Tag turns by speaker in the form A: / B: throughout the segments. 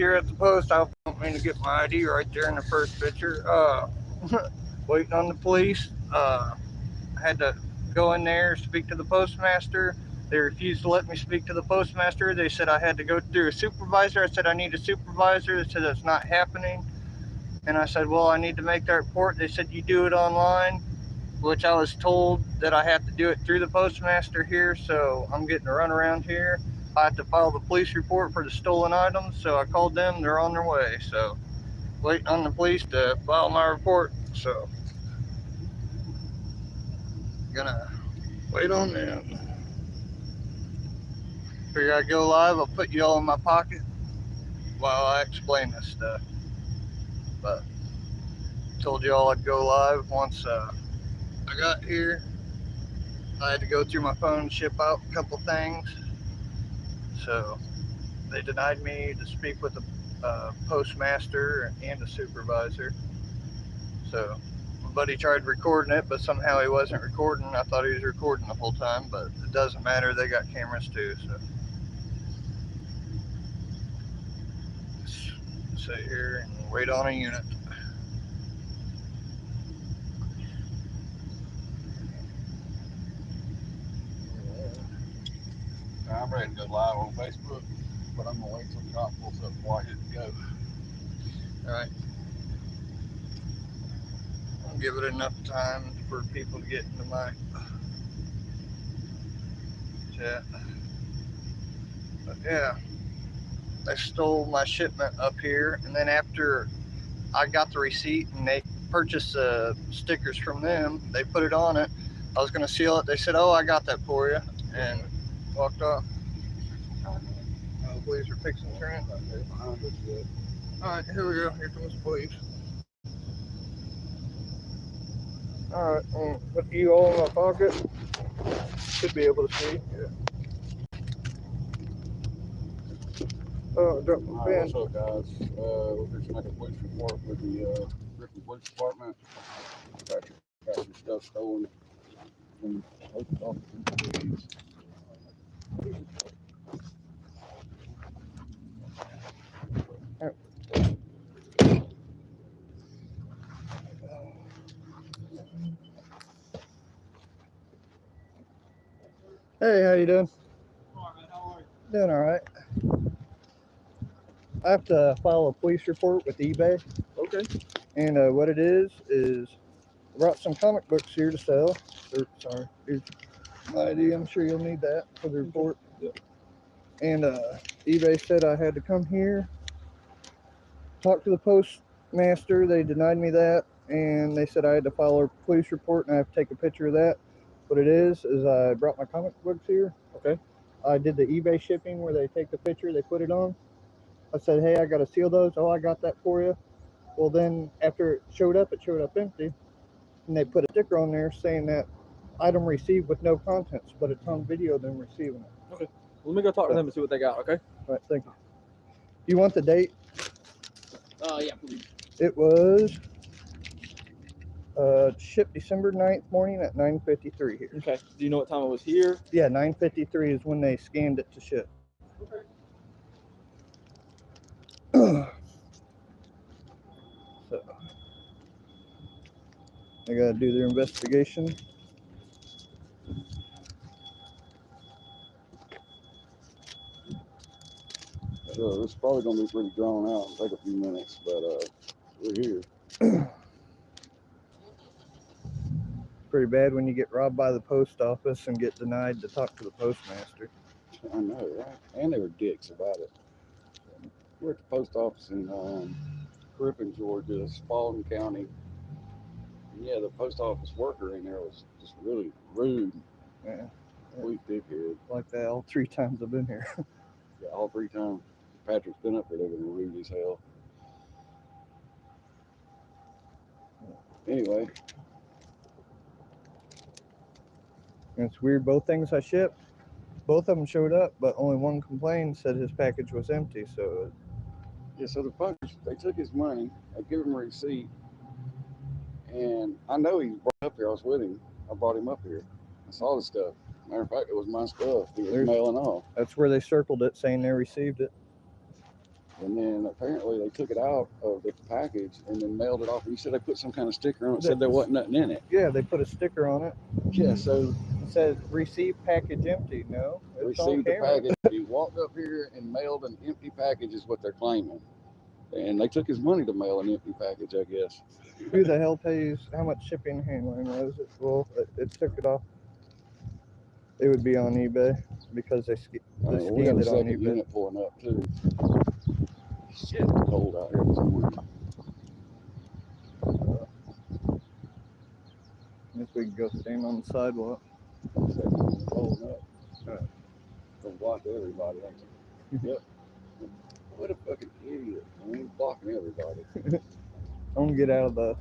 A: here at the post office. I want me to get my ID right there in the first picture. Waiting on the police. I had to go in there, speak to the postmaster. They refused to let me speak to the postmaster. They said I had to go through a supervisor. I said I need a supervisor. They said that's not happening. And I said, well, I need to make that report. They said you do it online, which I was told that I have to do it through the postmaster here. So I'm getting to run around here. I have to file the police report for the stolen items. So I called them. They're on their way. So waiting on the police to file my report. So gonna wait on them. Figure I'd go live. I'll put you all in my pocket while I explain this stuff. But told you all I'd go live once I got here. I had to go through my phone, ship out a couple things. So they denied me to speak with the postmaster and the supervisor. So my buddy tried recording it, but somehow he wasn't recording. I thought he was recording the whole time, but it doesn't matter. They got cameras too. So just sit here and wait on a unit.
B: I'm ready to go live on Facebook, but I'm gonna wait till the cop pulls up before I hit go.
A: All right. I'll give it enough time for people to get into my chat. But yeah, they stole my shipment up here, and then after I got the receipt and they purchased stickers from them, they put it on it. I was gonna seal it. They said, "Oh, I got that for you," and walked off. The police are fixing the train. All right, here we go. Here comes the police. All right, put you all in my pocket. Should be able to see. Yeah. Oh, drop my pen.
B: What's up, guys? We're going to make a police report with the Griffin Police Department. Got your stuff stolen from the post office.
A: Hey, how you doing?
B: All right, how are you?
A: Doing all right. I have to file a police report with eBay.
B: Okay.
A: And what it is I brought some comic books here to sell. Sorry, here's my ID. I'm sure you'll need that for the report.
B: Yep.
A: And eBay said I had to come here, talk to the postmaster. They denied me that, and they said I had to file a police report, and I have to take a picture of that. What it is I brought my comic books here.
B: Okay.
A: I did the eBay shipping where they take the picture, they put it on. I said, hey, I got to seal those. Oh, I got that for you. Well, then after it showed up empty. And they put a sticker on there saying that item received with no contents, but it's on video them receiving it.
C: Okay. Let me go talk to them and see what they got, okay?
A: All right, thank you. You want the date?
C: Yeah, please.
A: It was shipped December 9th morning at 9:53 here.
C: Okay. Do you know what time it was here?
A: Yeah, 9:53 is when they scanned it to ship.
C: Okay.
A: So they gotta do their investigation.
B: So this is probably going to be pretty drawn out and take a few minutes, but we're here.
A: Pretty bad when you get robbed by the post office and get denied to talk to the postmaster.
B: I know, right? And they were dicks about it. We're at the post office in Griffin, Georgia, Spalding County. And yeah, the post office worker in there was just really rude.
A: Yeah.
B: Sweet dickhead.
A: Like that all 3 times I've been here.
B: Yeah, all 3 times. Patrick's been up there, they've been rude as hell. Anyway.
A: And it's weird, both things I shipped, both of them showed up, but only one complained, said his package was empty. So
B: yeah, so the fuckers, they took his money, I gave him a receipt, and I know he brought up here, I was with him, I brought him up here. I saw the stuff. Matter of fact, it was my stuff. He was mailing off.
A: That's where they circled it, saying they received it.
B: And then apparently they took it out of the package and then mailed it off. And you said they put some kind of sticker on it, said there wasn't nothing in it.
A: Yeah, they put a sticker on it.
B: Yeah, so
A: It says receive package empty. No, it's on
B: received the
A: camera.
B: package. He walked up here and mailed an empty package, is what they're claiming. And they took his money to mail an empty package, I guess.
A: Who the hell pays? How much shipping and handling was it? Well, it took it off. It would be on eBay because they
B: We got
A: scanned
B: a
A: it on
B: second
A: eBay.
B: unit pulling up too. Shit, it's cold out here this morning.
A: If we can go stand on the sidewalk.
B: Second unit pulling up. Gonna block everybody, ain't you? Yep. What a fucking idiot. I mean, blocking everybody.
A: I'm gonna get out of the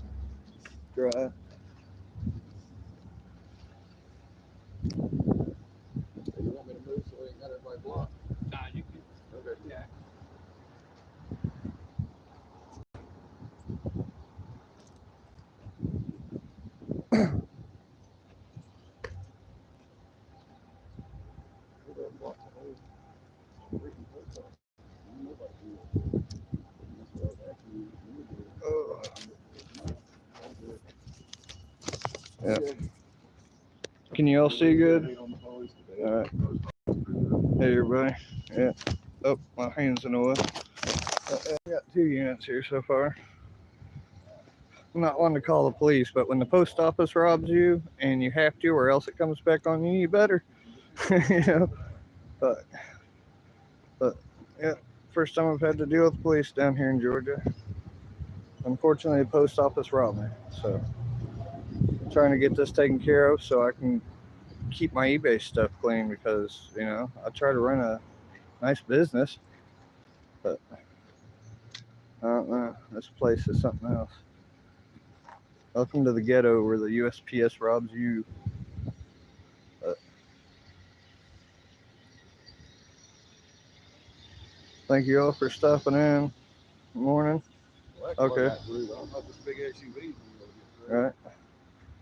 A: drive.
B: You want me to move so we ain't got everybody blocked?
C: Nah, you can.
B: Okay.
C: Yeah.
B: We're gonna block the whole freaking post office. Nobody can. That's what I was asking you.
A: Yeah. Can you all see good? All right. Hey everybody. Yeah. Oh, my hand's in the way. I got 2 units here so far. I'm not one to call the police, but when the post office robs you and you have to, or else it comes back on you, you better. You know. But yeah, first time I've had to deal with police down here in Georgia. Unfortunately, the post office robbed me, so I'm trying to get this taken care of so I can keep my eBay stuff clean because, you know, I try to run a nice business, but I don't know. This place is something else. Welcome to the ghetto where the USPS robs you. But thank you all for stopping in. Morning. Okay.
B: I don't know if this big SUV is gonna get through.
A: All right.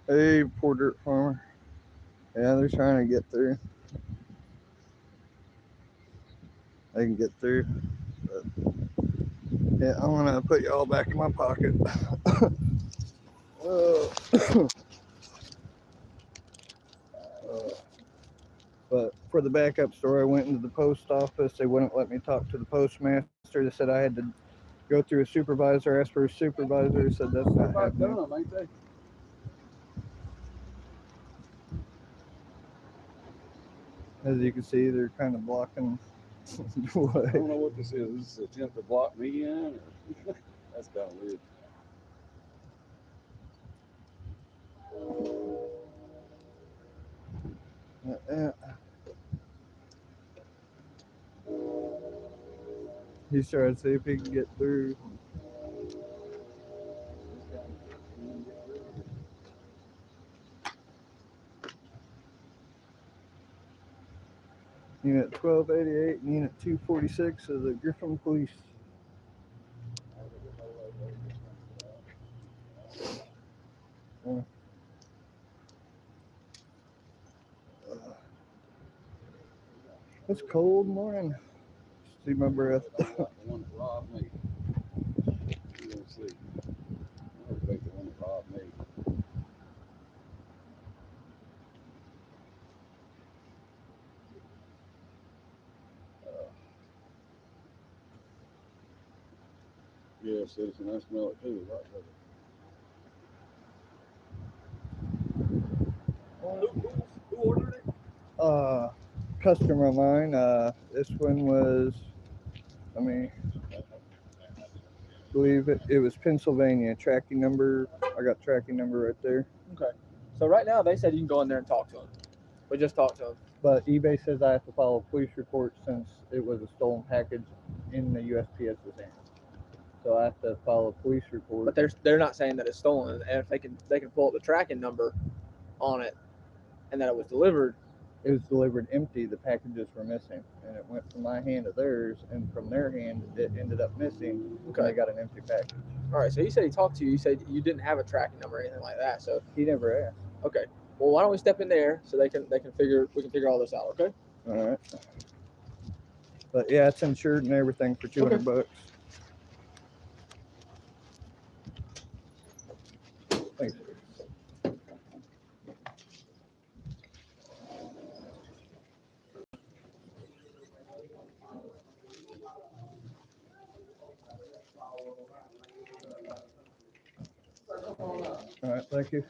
A: Hey, poor dirt farmer. Yeah, they're trying to get through. They can get through. But yeah, I'm gonna put y'all back in my pocket. But for the backup story, I went into the post office. They wouldn't let me talk to the postmaster. They said I had to go through a supervisor, ask for a supervisor. He said that's not happening.
B: Done, ain't they?
A: As you can see, they're kind of blocking the
B: I
A: way.
B: don't know what this is. Is this an attempt to block me in? Or? That's kind of weird.
A: Yeah. He's trying to see if he can get through. Unit 1288 and Unit 246 of the Griffin Police. It's cold morning. See my breath.
B: The one that robbed me. You don't see. I would think the one that robbed me. Yeah, citizen, I smell it too. Right,
C: Who ordered it?
A: Customer of mine. This one was, I mean, believe it was Pennsylvania. Tracking number. I got tracking number right there.
C: Okay. So right now they said you can go in there and talk to him. We just talked to him.
A: But eBay says I have to file a police report since it was a stolen package in the USPS's hands. So I have to file a police report.
C: But they're not saying that it's stolen, and if they can pull up the tracking number on it, and that it was delivered.
A: It was delivered empty. The packages were missing, and it went from my hand to theirs, and from their hand it ended up missing.
C: Okay.
A: And I got an empty package.
C: All right. So he said he talked to you. You said you didn't have a tracking number or anything like that. So
A: He never asked.
C: okay. Well, why don't we step in there so we can figure all this out? Okay.
A: All right. But yeah, it's insured and everything for $200. Thanks. All right, thank you.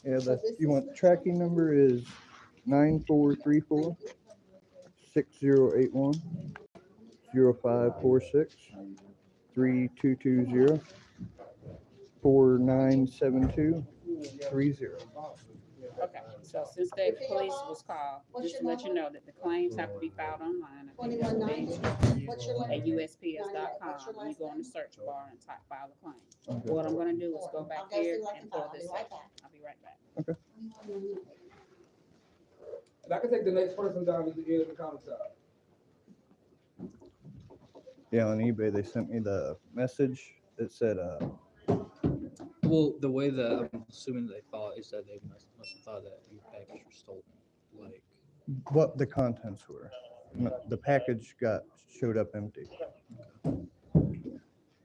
A: Yeah, you want tracking number is 9434 6081 0546 3220 4972 30.
D: Okay, so since the police was called, just to let you know that the claims have to be filed online. I think that's the page at USPS.com. You go on the search bar and type file a claim. What I'm gonna do is go back here and pull this up. I'll be right back.
E: And I can take the next person down to the end of the counter top.
A: Yeah, on eBay they sent me the message that said
F: Well, the way that I'm assuming they thought is that they must have thought that your package was stolen. Like,
A: what the contents were. The package showed up empty, and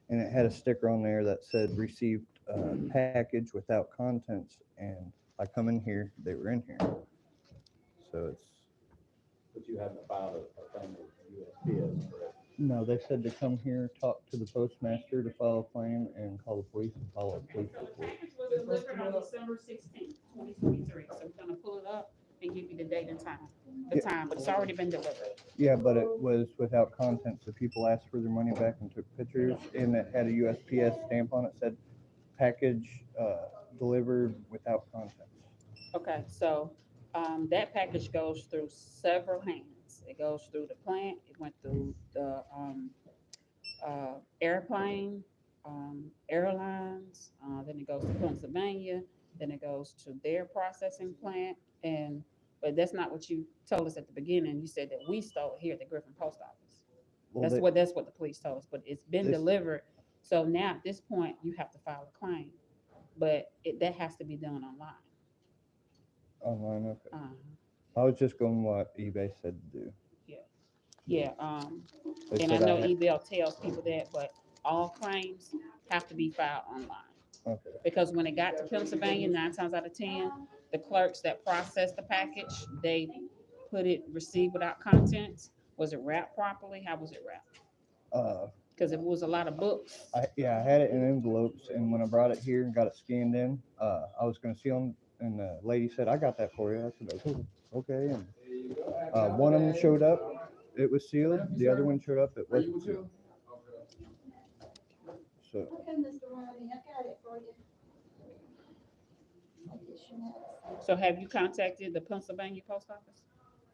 A: it had a sticker on there that said received package without contents. And I come in here, they were in here. So it's.
B: But you haven't filed a claim with USPS, correct?
A: No, they said to come here, talk to the postmaster to file a claim, and call the police and file a police report.
D: Package was delivered on December 16th, 2023. So we're gonna pull it up and give you the date and time. But it's already been delivered.
A: Yeah, but it was without contents. The people asked for their money back and took pictures, and it had a USPS stamp on it, said package delivered without contents.
D: Okay, so that package goes through several hands. It goes through the plant, it went through the airplane, airlines, then it goes to Pennsylvania, then it goes to their processing plant, but that's not what you told us at the beginning. You said that we stole it here at the Griffin Post Office.
A: Well,
D: That's what the police told us, but it's been
A: This-
D: delivered. So now at this point, you have to file a claim, but that has to be done online.
A: Online, okay.
D: Uh,
A: I was just going what eBay said to do.
D: Yeah,
A: They
D: and I
A: said
D: know
A: had-
D: eBay tells people that, but all claims have to be filed online.
A: Okay.
D: Because when it got to Pennsylvania, 9 times out of 10, the clerks that processed the package, they put it received without contents. Was it wrapped properly? How was it wrapped? Because if it was a lot of books,
A: I had it in envelopes, and when I brought it here and got it scanned in, I was going to seal them, and the lady said, "I got that for you." I said, "Okay." And one of them showed up, it was sealed. The other one showed up, it wasn't sealed. So
G: Okay, Mr. Ronnie, I got it for you.
D: so have you contacted the Pennsylvania post office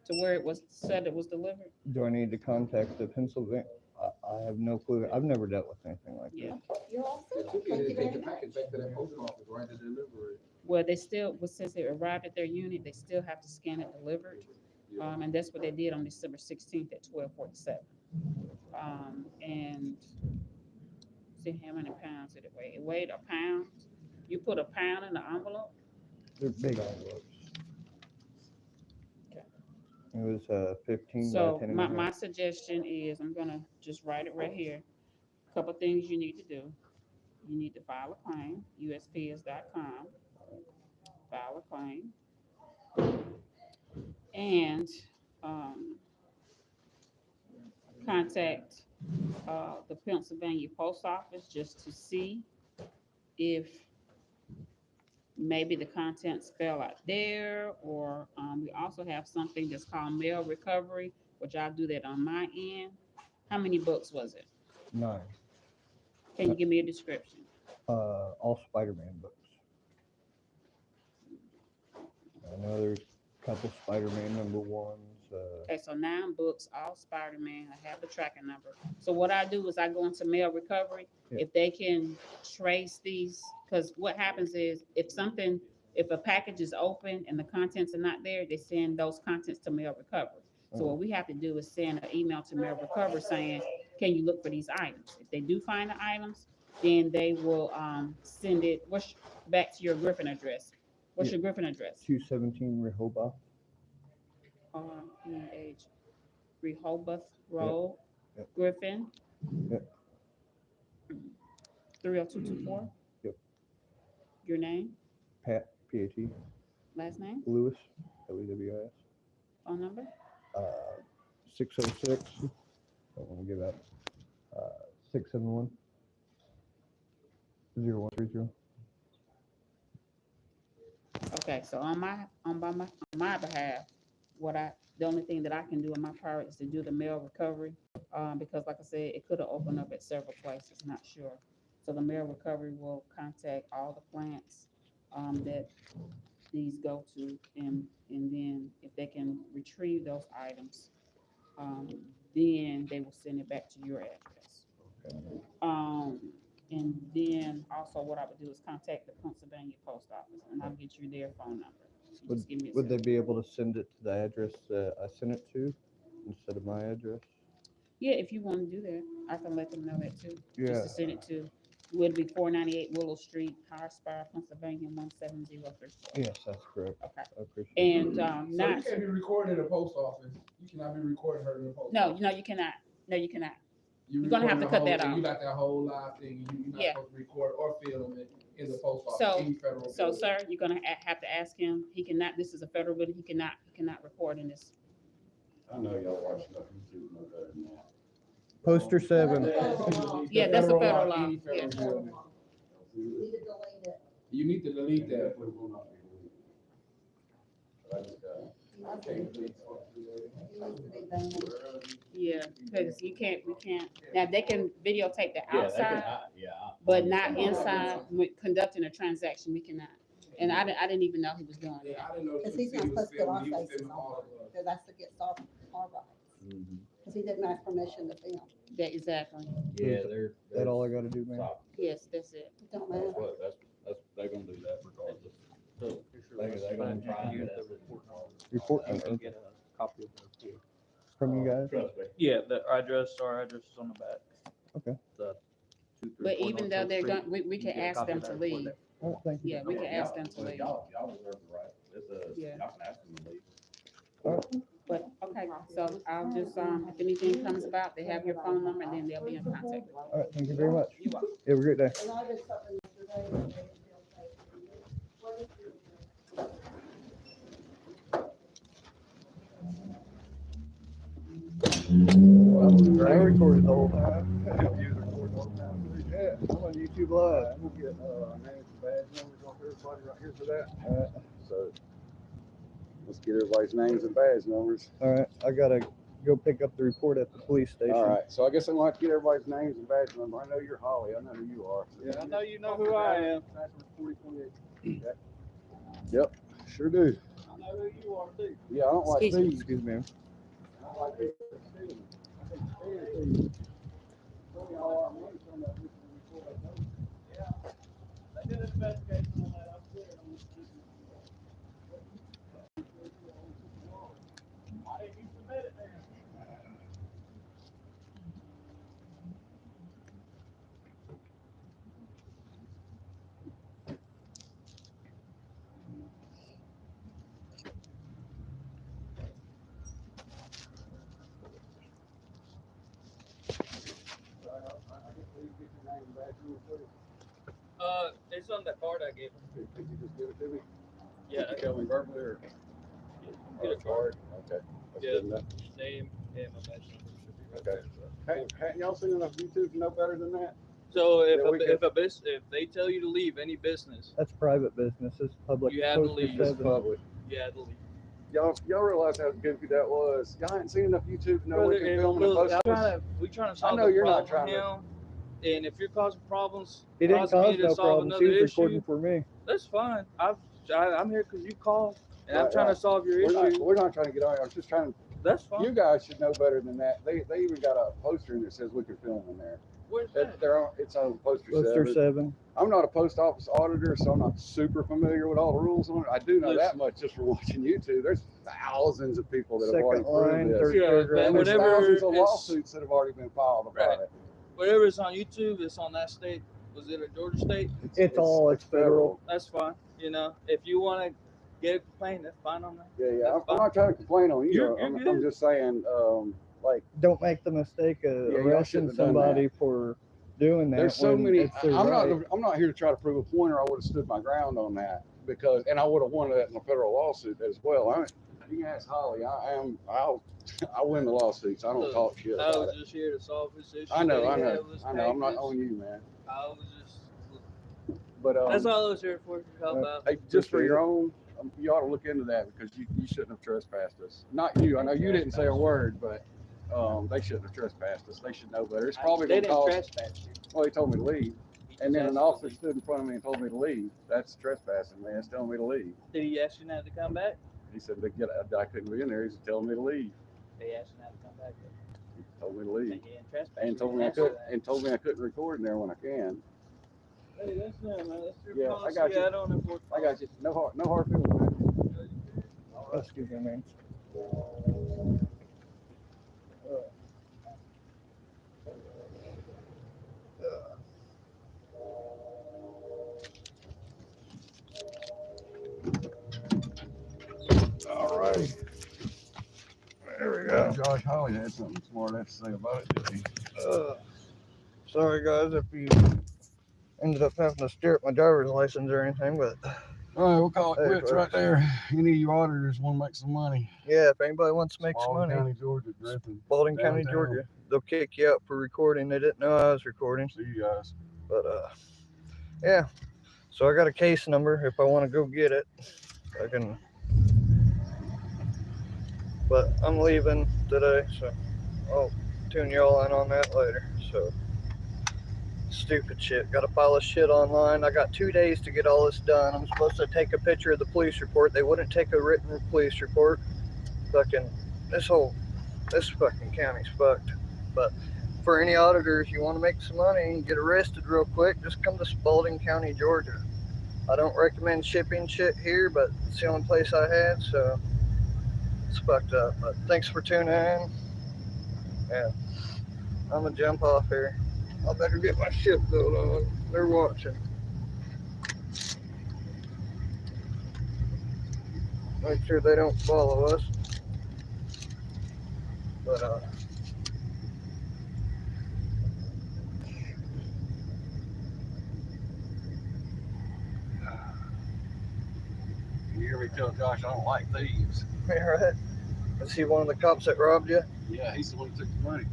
D: to where it was said it was delivered?
A: do I need to contact the Pennsylvania? I have no clue. I've never dealt with anything like
D: Yeah.
A: this.
G: You're all
E: They
G: set.
E: took
G: Thank
E: it,
G: you
E: they
G: very
E: take the
G: much.
E: package back to that post office, right, to deliver it.
D: Well, they still, since it arrived at their unit, they still have to scan it delivered. And that's what they did on December 16th at 12:47. And see how many pounds did it weigh? It weighed a pound. You put a pound in the envelope.
A: They're big envelopes.
D: Okay.
A: It was 15
D: So
A: by 10 and
D: my,
A: a half.
D: my suggestion is, I'm gonna just write it right here. Couple things you need to do. You need to file a claim, USPS.com, file a claim. And contact the Pennsylvania Post Office just to see if maybe the contents fell out there, or we also have something that's called mail recovery, which I'll do that on my end. How many books was it?
A: 9.
D: Can you give me a description?
A: All Spider-Man books. I know there's a couple Spider-Man #1s.
D: Okay, so 9 books, all Spider-Man. I have the tracking number. So what I do is I go into mail recovery.
A: Yeah.
D: If they can trace these, because what happens is if a package is open and the contents are not there, they send those contents to mail recovery. So what we have to do is send an email to mail recovery saying, can you look for these items? If they do find the items, then they will send it back to your Griffin address. What's
A: Yeah.
D: your Griffin address?
A: 217 Rehoboth.
D: REH, Rehoboth Road,
A: Yep.
D: Griffin.
A: Yep.
D: 30224.
A: Yep.
D: Your name,
A: Pat, P-A-T,
D: last name,
A: Lewis, L-E-W-I-S,
D: phone number?
A: 606, don't want to give out, 671 0130.
D: Okay, so on my behalf, the only thing that I can do in my part is to do the mail recovery. Because like I said, it could have opened up at several places, not sure. So the mail recovery will contact all the plants, that these go to, and then if they can retrieve those items, then they will send it back to your address. And then also what I would do is contact the Pennsylvania post office, and I'll get you their phone number. So just give me a
A: Would they
D: second.
A: be able to send it to the address that I sent it to instead of my address?
D: Yeah, if you want to do that, I can let them know that too.
A: Yeah.
D: Just to send it to, would be 498 Willow Street, Harspire, Pennsylvania, 17034.
A: Yes, that's correct.
D: Okay.
A: I appreciate it.
D: And
E: So you
D: not,
E: can't be recording in the post office. You cannot be recording her in the post
D: no,
E: office.
D: no, you cannot. No, you cannot.
E: You're
D: gonna have
E: recording
D: to
E: the
D: cut
E: whole
D: that
E: thing.
D: off.
E: You got that whole live thing. You're not
D: Yeah.
E: supposed to record or film it in the post office.
D: So-
E: any federal
D: So,
E: building.
D: sir, you're gonna have to ask him. He cannot. This is a federal building. He cannot record in this.
B: I know y'all watch enough YouTube, no better than that.
A: Poster 7.
D: Yeah, that's a federal law.
E: Any federal
D: Yeah.
E: building.
G: You need to delete it.
E: You need to delete that.
B: Definitely will not be deleted. But I just, I can't delete stuff today.
G: It needs to be done.
D: Yeah, because we can't. Now they can videotape the
H: Yeah,
D: outside,
H: yeah.
D: but not inside. With conducting a transaction, we cannot. And I didn't even know he was doing
E: Yeah,
D: that.
E: I didn't know.
G: Because
E: he
G: he's not
E: was
G: supposed to put our
E: filming. He was
G: faces
E: filming
G: on
E: all
G: it,
E: of us.
G: because that's against our rights. Because he didn't ask permission to film.
D: That exactly.
H: Yeah, they're.
A: That all I gotta do, man?
D: Yes, that's it.
G: It don't matter.
H: They're gonna do that regardless. They're
F: Fine.
H: gonna try
F: You
H: and.
F: get the report.
A: Report
F: You can get a copy of the report.
A: from you guys?
H: Trust me.
F: Yeah, our address is on the back.
A: Okay.
F: The 234
D: But even
F: North
D: though
F: Church
D: they're
F: Street,
D: going, we
F: you
D: can
F: get a
D: ask
F: copy
D: them
F: of
D: to
F: that report
D: leave.
F: there.
A: All right, thank you.
D: Yeah, we can ask them to leave.
H: Y'all reserve the right.
D: Yeah.
H: Y'all can ask them to leave.
D: But, okay, so I'll just, if anything comes about, they have your phone number and then they'll be in contact with you.
A: All right, thank you very much.
D: You're welcome.
A: Have a great day.
G: And I did something yesterday. that made me feel safe. What is your-
A: I recorded the whole time. You recorded the whole time? Yeah, I'm on YouTube Live.
B: We'll get, names and badge numbers off everybody right here for that. So, let's get everybody's names and badge numbers.
A: All right, I gotta go pick up the report at the police station.
B: All right, so I guess I'm gonna have to get everybody's names and badge number. I know you're Holly, I know who you are.
F: Yeah, I know you know who I am.
B: Yep, sure do.
F: I know who you are too.
B: Yeah, I don't like
D: Excuse me.
B: these.
A: Excuse me.
B: I don't like these. I think Stan, these. Tell me all our money from that before they go.
F: They did an investigation on that. I'm clear. Why didn't you submit it then? It's on that card I gave him.
B: Could you just give it to me?
F: Yeah, I got
B: Tell me verbally or?
F: Get a card.
B: Okay. That's
F: Yeah.
B: good enough.
F: Name and my badge number should be right
B: Okay.
F: there.
B: Hey, hadn't y'all seen enough YouTube to know better than that?
F: So
B: Yeah, we could-
F: if they tell you to leave any business,
A: That's private business. It's public.
F: You have to
A: Poster
F: leave.
B: It's
A: 7.
B: public.
F: you had to leave.
B: Y'all realize how goofy that was? Y'all ain't seen enough YouTube to know we
F: Brother,
B: can
F: and
B: film in a
F: look,
B: post office?
F: we trying to solve
B: know
F: the
B: you're not
F: problem
B: trying to-
F: now. And if you're causing problems,
A: He didn't
F: causing me
A: cause
F: to
A: no
F: solve
A: problems. He
F: another
A: was recording
F: issue,
A: for me.
F: that's fine. I'm here because you called, and I'm
B: Right,
F: trying
B: right.
F: to solve your
B: We're
F: issue.
B: not trying to get on. I was just trying to.
F: That's fine.
B: You guys should know better than that. They even got a poster in that says we can film in there.
F: Where's that?
B: It's on poster
A: Poster
B: 7.
A: 7.
B: I'm not a post office auditor, so I'm not super familiar with all the rules on it. I do know that much just from watching YouTube. There's thousands of people that have already
A: Second line,
B: proved
A: third
B: this.
F: Yeah,
A: paragraph.
B: And there's
F: whatever
B: thousands of
F: is-
B: lawsuits that have already been filed about
F: Right.
B: it.
F: Whatever is on YouTube, it's on that state. Was it a Georgia state?
A: It's federal.
F: That's fine. If you want to
I: get a complaint, that's fine on that.
B: Yeah.
I: That's
B: I'm
I: fine.
B: not trying to complain on you.
I: You're
B: I'm
I: good.
B: just saying, like,
A: Don't make the mistake of
B: Yeah, y'all
A: arresting
B: shouldn't have done
A: somebody
B: that.
A: for doing that.
B: there's so
A: when
B: many.
A: it's their
B: I'm
A: right.
B: not here to try to prove a point, or I would have stood my ground on that and I would have won that in a federal lawsuit as well. You can ask Holly. I win the lawsuits. I don't
I: Look,
B: talk shit
I: I
B: about
I: was
B: it.
I: just here to solve this issue.
B: I know.
I: that
B: I
I: he
B: know.
I: had with
B: I know. I'm not
I: packages.
B: on you, man.
I: I was just,
B: But
I: that's all I was here for, to help out.
B: Hey, just for
A: Appreciate
B: your
A: it.
B: own, you ought to look into that because you shouldn't have trespassed us. Not you. I know you didn't say a word, but they shouldn't have trespassed us. They should know better. It's probably
I: They
B: going to
I: didn't
B: cost.
I: trespass you.
B: Well, he told me to leave,
I: He
B: and
I: just
B: then
I: asked
B: an
I: you to
B: officer
I: leave.
B: stood in front of me and told me to leave. That's trespassing, man. It's telling me to leave.
I: Did he ask you not to come back?
B: He said I couldn't be in there. He's telling me to leave.
I: Did he ask you not to come back?
B: He told me to
I: Then
B: leave,
I: he didn't trespass
B: and
I: you.
B: told
I: He
B: me I
I: didn't answer
B: could,
I: that.
B: and told me I couldn't record in there when I can.
I: Hey, that's not, man. That's your
B: Yeah, I
I: policy.
B: got you.
I: I don't enforce
B: I got you. No hard feelings, man.
A: Excuse me, man.
B: All right.
A: There we go.
B: Josh Holly had something smart to say about it, didn't he?
A: Sorry guys if you ended up having to steer up my driver's license or anything, but
B: All right, we'll call it
A: Hey,
B: quits right
A: folks.
B: there. Any of you auditors want to make some money?
A: yeah, if anybody wants to make some
B: Spalding
A: money,
B: County, Georgia, Griffin.
A: Spalding County,
B: downtown.
A: Georgia, they'll kick you out for recording. They didn't know I was recording,
B: See you guys.
A: but yeah. So I got a case number if I want to go get it. I can. But I'm leaving today, so I'll tune y'all in on that later. So stupid shit. Got to file this shit online. I got 2 days to get all this done. I'm supposed to take a picture of the police report. They wouldn't take a written police report. Fucking this fucking county's fucked. But for any auditors, you want to make some money and get arrested real quick, just come to Spalding County, Georgia. I don't recommend shipping shit here, but it's the only place I had, so it's fucked up. But thanks for tuning in. Yeah, I'm gonna jump off here. I better get my ship built on. They're watching. Make sure they don't follow us. But
B: You hear me tell Josh I don't like thieves.
A: yeah, right. Is he one of the cops that robbed you?
B: Yeah, he's the one who took the money.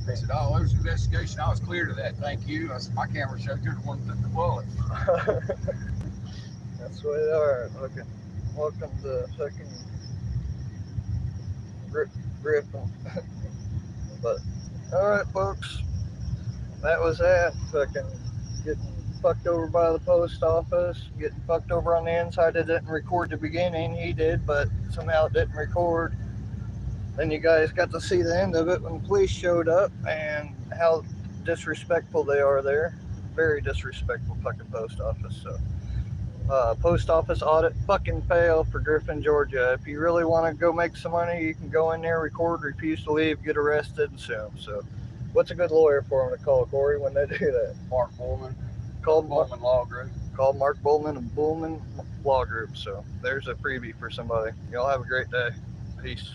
B: They said, "Oh, there was an investigation. I was clear to that. Thank you." I said, "My camera showed you're the one who took the bullet."
A: That's the way they are. Looking. Welcome to fucking Griffin. But alright folks. That was that. Fucking getting fucked over by the post office, getting fucked over on the inside. It didn't record the beginning. He did, but somehow it didn't record. Then you guys got to see the end of it when the police showed up and how disrespectful they are there. Very disrespectful fucking post office. So post office audit fucking fail for Griffin, Georgia. If you really want to go make some money, you can go in there, record, refuse to leave, get arrested, and sue. So what's a good lawyer for them to call, Corey, when they do that?
B: Mark Bullman,
A: Call
B: Bullman Law Group.
A: Call Mark Bullman and Bullman Law Group. So there's a freebie for somebody. Y'all have a great day. Peace.